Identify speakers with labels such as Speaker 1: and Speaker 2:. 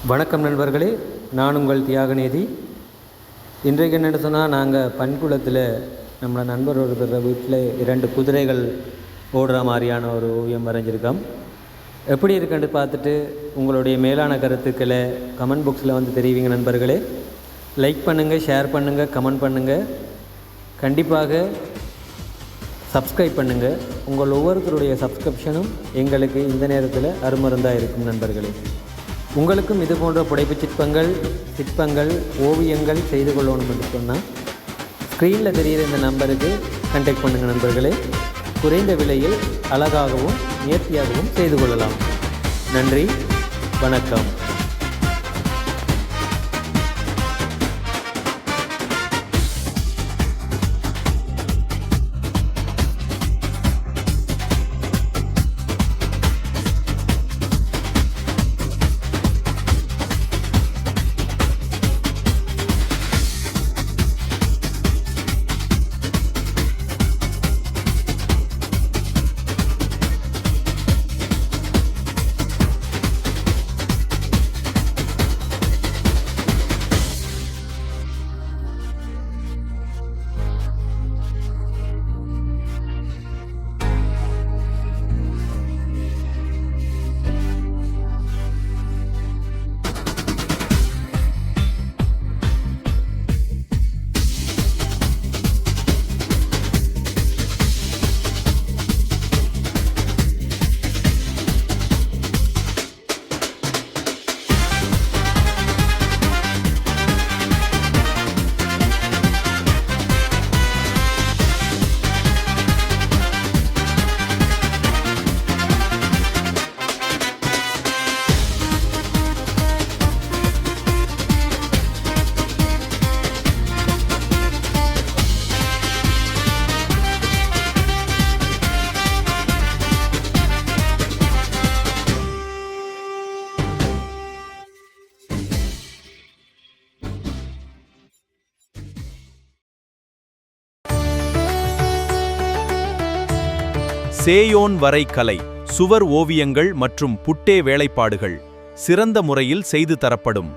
Speaker 1: வணக்கம் நண்பர்களே, நான் உங்கள் தியாகநேதி. இன்றைக்கு என்னென்னு சொன்னால், நாங்கள் பண்குளத்தில் நம்ம நண்பர் ஒருத்தர் வீட்டில் 2 குதிரைகள் ஓடுற மாதிரியான ஒரு ஓவியம் வரைஞ்சிருக்கோம். எப்படி இருக்குன்னு பார்த்துட்டு உங்களுடைய மேலான கருத்துக்களை கமெண்ட் பாக்ஸில் வந்து தெரிவிங்க நண்பர்களே. லைக் பண்ணுங்கள், ஷேர் பண்ணுங்கள், கமெண்ட் பண்ணுங்கள். கண்டிப்பாக சப்ஸ்கிரைப் பண்ணுங்கள். உங்கள் ஒவ்வொருத்தருடைய சப்ஸ்கிரிப்ஷனும் எங்களுக்கு இந்த நேரத்தில் அருமருந்தாக இருக்கும் நண்பர்களே. உங்களுக்கும் இது போன்ற புடைப்பு சிற்பங்கள் ஓவியங்கள் செய்து கொள்ளணும் என்று சொன்னால் ஸ்க்ரீனில் தெரிகிற இந்த நம்பருக்கு கான்டாக்ட் பண்ணுங்கள் நண்பர்களே. குறைந்த விலையில் அழகாகவும் நேர்த்தியாகவும் செய்து கொள்ளலாம். நன்றி, வணக்கம்.
Speaker 2: சேயோன் வரைகலை, சுவர் ஓவியங்கள் மற்றும் புட்டே வேலைப்பாடுகள் சிறந்த முறையில் செய்து தரப்படும்.